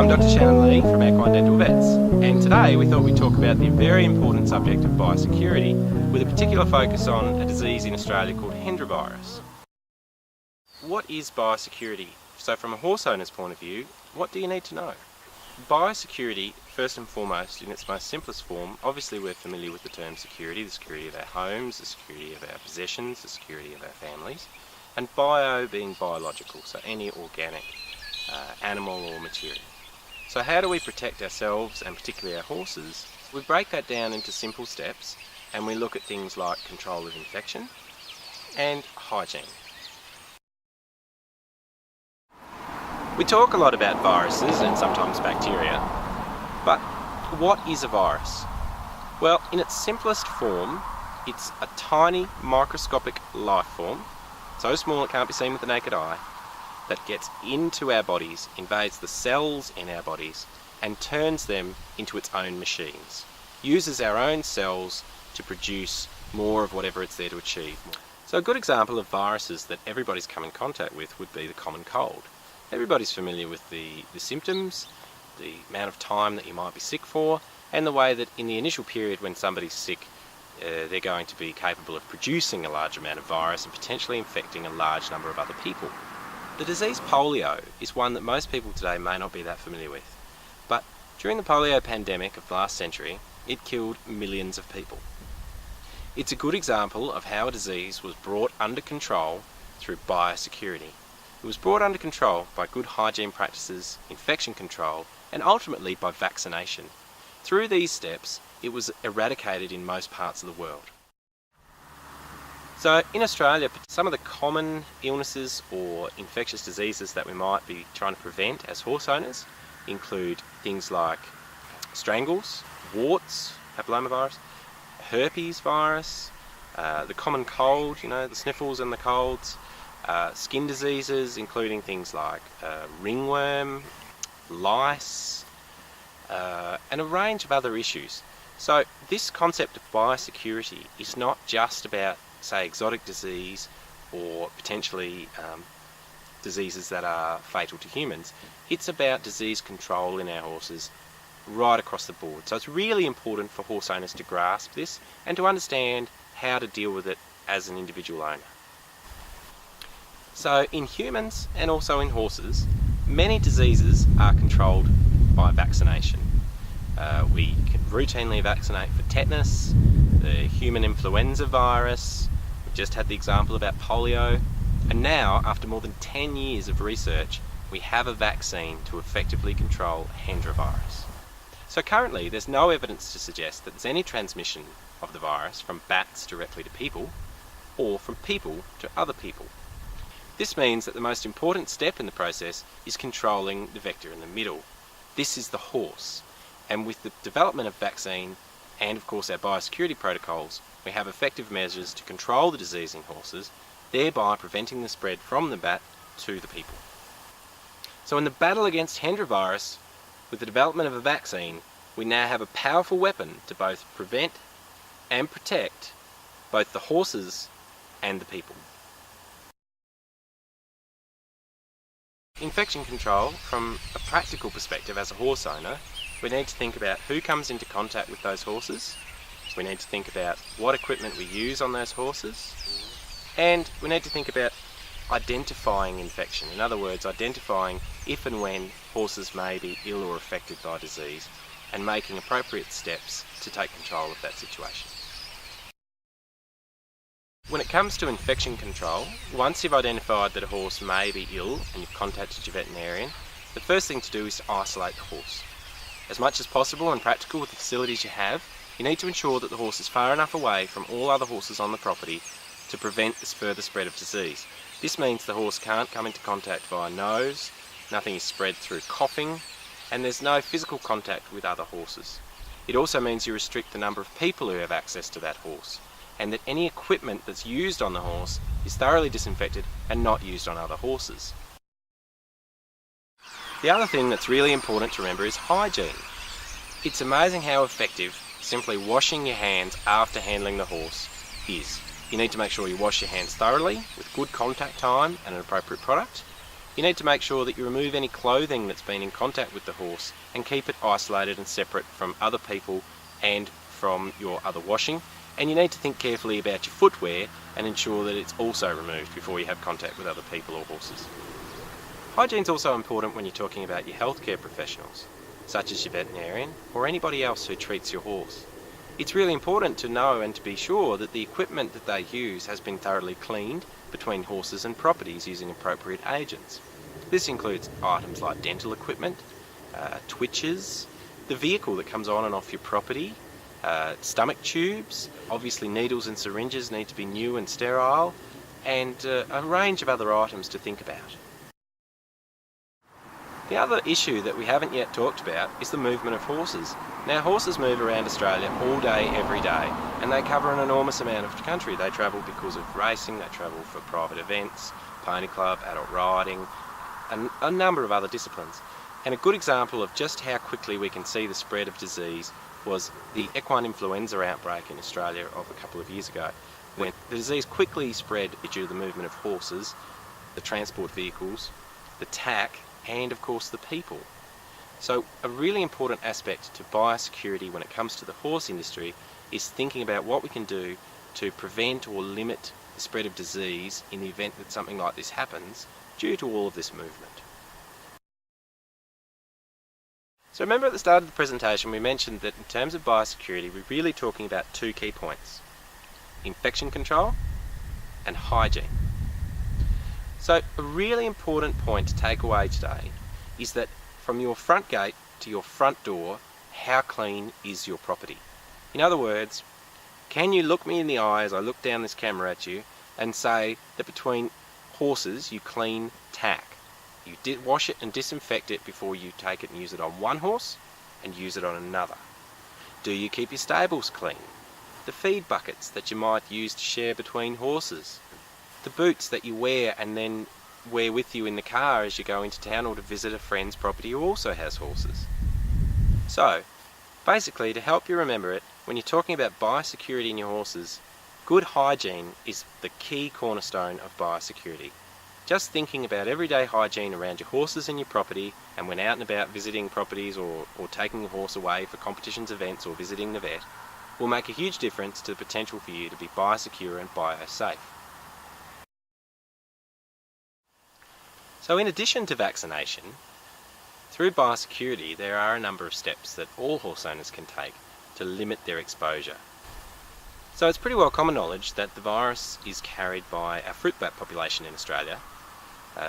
Dr. Shannon Lee from Equine Dental Vets, and today we thought we'd talk about the very important subject of biosecurity with a particular focus on a disease in Australia called Hendra virus. What is biosecurity? So from a horse owner's point of view, what do you need to know? Biosecurity, first and foremost, in its most simplest form, obviously we're familiar with the term security, the security of our homes, the security of our possessions, the security of our families, and bio being biological, so any organic animal or material. So how do we protect ourselves and particularly our horses? We break that down into simple steps and we look at things like control of infection and hygiene. We talk a lot about viruses and sometimes bacteria, but what is a virus? Well, in its simplest form, it's a tiny microscopic life form, so small it can't be seen with the naked eye, that gets into our bodies, invades the cells in our bodies, and turns them into its own machines. Uses our own cells to produce more of whatever it's there to achieve. So a good example of viruses that everybody's come in contact with would be the common cold. Everybody's familiar with the symptoms, the amount of time that you might be sick for, and the way that in the initial period when somebody's sick, they're going to be capable of producing a large amount of virus and potentially infecting a large number of other people. The disease polio is one that most people today may not be that familiar with, but during the polio pandemic of last century, it killed millions of people. It's a good example of how a disease was brought under control through biosecurity. It was brought under control by good hygiene practices, infection control, and ultimately by vaccination. Through these steps, it was eradicated in most parts of the world. So in Australia, some of the common illnesses or infectious diseases that we might be trying to prevent as horse owners include things like strangles, warts, papillomavirus, herpes virus, the common cold, the sniffles and the colds, skin diseases including things like ringworm, lice, and a range of other issues. So this concept of biosecurity is not just about, say, exotic disease or potentially diseases that are fatal to humans. It's about disease control in our horses right across the board. So it's really important for horse owners to grasp this and to understand how to deal with it as an individual owner. So in humans and also in horses, many diseases are controlled by vaccination. We can routinely vaccinate for tetanus, the human influenza virus. We've just had the example about polio, and now after more than 10 years of research we have a vaccine to effectively control Hendra virus. So currently there's no evidence to suggest that there's any transmission of the virus from bats directly to people or from people to other people. This means that the most important step in the process is controlling the vector in the middle. This is the horse, and with the development of vaccine and of course our biosecurity protocols, we have effective measures to control the disease in horses, thereby preventing the spread from the bat to the people. So in the battle against Hendra virus, with the development of a vaccine, we now have a powerful weapon to both prevent and protect both the horses and the people. Infection control, from a practical perspective as a horse owner, we need to think about who comes into contact with those horses. So we need to think about what equipment we use on those horses, and we need to think about identifying infection. In other words, identifying if and when horses may be ill or affected by disease and making appropriate steps to take control of that situation. When it comes to infection control, once you've identified that a horse may be ill and you've contacted your veterinarian, the first thing to do is to isolate the horse. As much as possible and practical with the facilities you have, you need to ensure that the horse is far enough away from all other horses on the property to prevent this further spread of disease. This means the horse can't come into contact via nose, nothing is spread through coughing, and there's no physical contact with other horses. It also means you restrict the number of people who have access to that horse, and that any equipment that's used on the horse is thoroughly disinfected and not used on other horses. The other thing that's really important to remember is hygiene. It's amazing how effective simply washing your hands after handling the horse is. You need to make sure you wash your hands thoroughly with good contact time and an appropriate product. You need to make sure that you remove any clothing that's been in contact with the horse and keep it isolated and separate from other people and from your other washing. And you need to think carefully about your footwear and ensure that it's also removed before you have contact with other people or horses. Hygiene is also important when you're talking about your healthcare professionals, such as your veterinarian or anybody else who treats your horse. It's really important to know and to be sure that the equipment that they use has been thoroughly cleaned between horses and properties using appropriate agents. This includes items like dental equipment, twitches, the vehicle that comes on and off your property, stomach tubes, obviously needles and syringes need to be new and sterile, and a range of other items to think about. The other issue that we haven't yet talked about is the movement of horses. Now, horses move around Australia all day, every day, and they cover an enormous amount of country. They travel because of racing, they travel for private events, pony club, adult riding, and a number of other disciplines. And a good example of just how quickly we can see the spread of disease was the equine influenza outbreak in Australia of a couple of years ago, when the disease quickly spread due to the movement of horses, the transport vehicles, the tack, and of course the people. So a really important aspect to biosecurity when it comes to the horse industry is thinking about what we can do to prevent or limit the spread of disease in the event that something like this happens due to all of this movement. So remember at the start of the presentation we mentioned that in terms of biosecurity we're really talking about two key points: infection control and hygiene. So a really important point to take away today is that from your front gate to your front door, how clean is your property? In other words, can you look me in the eye as I look down this camera at you and say that between horses you clean tack? You wash it and disinfect it before you take it and use it on one horse and use it on another. Do you keep your stables clean? The feed buckets that you might use to share between horses? The boots that you wear and then wear with you in the car as you go into town or to visit a friend's property who also has horses? So, basically, to help you remember it, when you're talking about biosecurity in your horses, good hygiene is the key cornerstone of biosecurity. Just thinking about everyday hygiene around your horses and your property, and when out and about visiting properties or taking a horse away for competitions, events, or visiting the vet, will make a huge difference to the potential for you to be biosecure and biosafe. So in addition to vaccination, through biosecurity there are a number of steps that all horse owners can take to limit their exposure. So it's pretty well common knowledge that the virus is carried by our fruit bat population in Australia.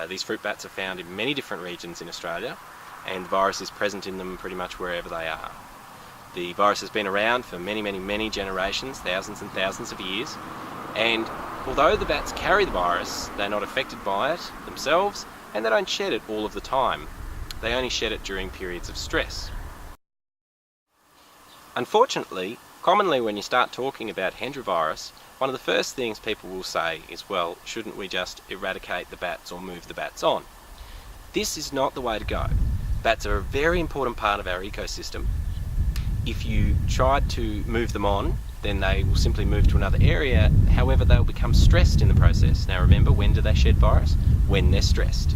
These fruit bats are found in many different regions in Australia, and the virus is present in them pretty much wherever they are. The virus has been around for many generations, thousands and thousands of years, and although the bats carry the virus, they're not affected by it themselves, and they don't shed it all of the time. They only shed it during periods of stress. Unfortunately, commonly when you start talking about Hendra virus, one of the first things people will say is, well, shouldn't we just eradicate the bats or move the bats on? This is not the way to go. Bats are a very important part of our ecosystem. If you try to move them on, then they will simply move to another area. However, they'll become stressed in the process. Now remember, when do they shed virus? When they're stressed.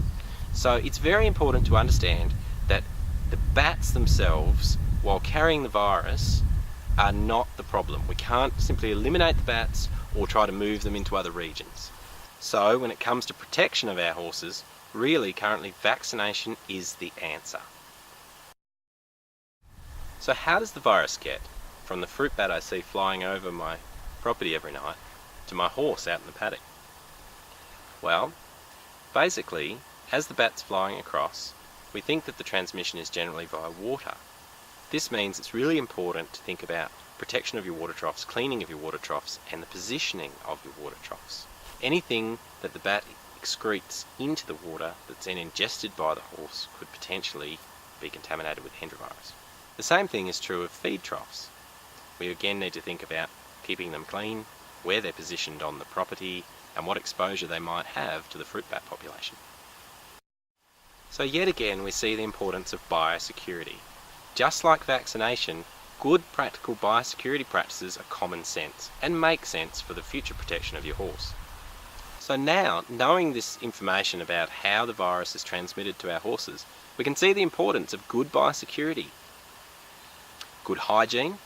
So it's very important to understand that the bats themselves, while carrying the virus, are not the problem. We can't simply eliminate the bats or try to move them into other regions. So when it comes to protection of our horses, really currently vaccination is the answer. So how does the virus get from the fruit bat I see flying over my property every night to my horse out in the paddock? Well, basically, as the bat's flying across, we think that the transmission is generally via water. This means it's really important to think about protection of your water troughs, cleaning of your water troughs, and the positioning of your water troughs. Anything that the bat excretes into the water that's then ingested by the horse could potentially be contaminated with Hendra virus. The same thing is true of feed troughs. We again need to think about keeping them clean, where they're positioned on the property, and what exposure they might have to the fruit bat population. So yet again we see the importance of biosecurity. Just like vaccination, good practical biosecurity practices are common sense and make sense for the future protection of your horse. So now, knowing this information about how the virus is transmitted to our horses, we can see the importance of good biosecurity, good hygiene,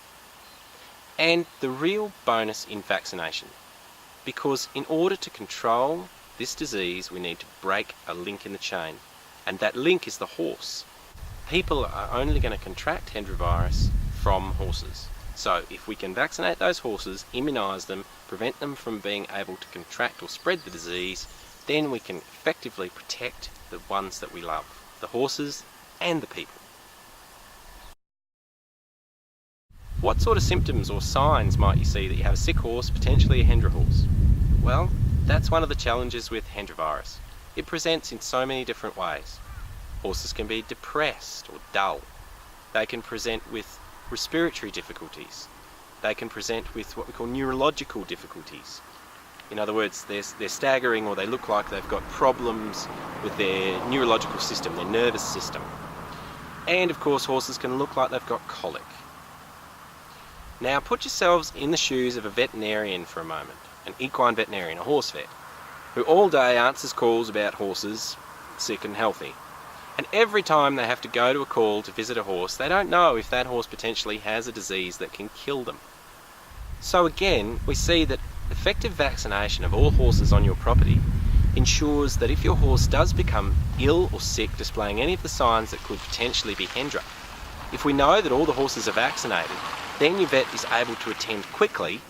and the real bonus in vaccination. Because in order to control this disease, we need to break a link in the chain, and that link is the horse. People are only going to contract Hendra virus from horses. So if we can vaccinate those horses, immunise them, prevent them from being able to contract or spread the disease, then we can effectively protect the ones that we love, the horses and the people. What sort of symptoms or signs might you see that you have a sick horse, potentially a Hendra horse? Well, that's one of the challenges with Hendra virus. It presents in so many different ways. Horses can be depressed or dull. They can present with respiratory difficulties. They can present with what we call neurological difficulties. In other words, they're staggering, or they look like they've got problems with their neurological system, their nervous system. And of course, horses can look like they've got colic. Now put yourselves in the shoes of a veterinarian for a moment, an equine veterinarian, a horse vet, who all day answers calls about horses sick and healthy. And every time they have to go to a call to visit a horse, they don't know if that horse potentially has a disease that can kill them. So again, we see that effective vaccination of all horses on your property ensures that if your horse does become ill or sick, displaying any of the signs that could potentially be Hendra, if we know that all the horses are vaccinated, then your vet is able to attend quickly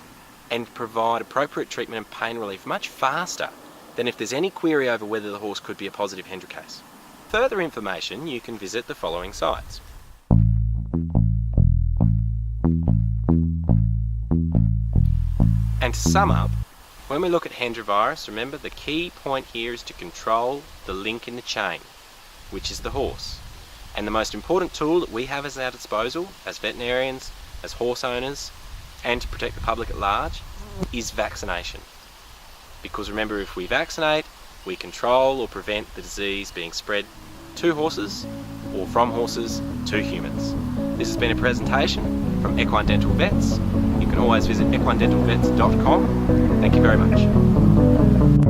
and provide appropriate treatment and pain relief much faster than if there's any query over whether the horse could be a positive Hendra case. For further information, you can visit the following sites. And to sum up, when we look at Hendra virus, remember the key point here is to control the link in the chain, which is the horse. And the most important tool that we have at our disposal as veterinarians, as horse owners, and to protect the public at large, is vaccination. Because remember, if we vaccinate, we control or prevent the disease being spread to horses or from horses to humans. This has been a presentation from Equine Dental Vets. You can always visit equinedentalvets.com. Thank you very much.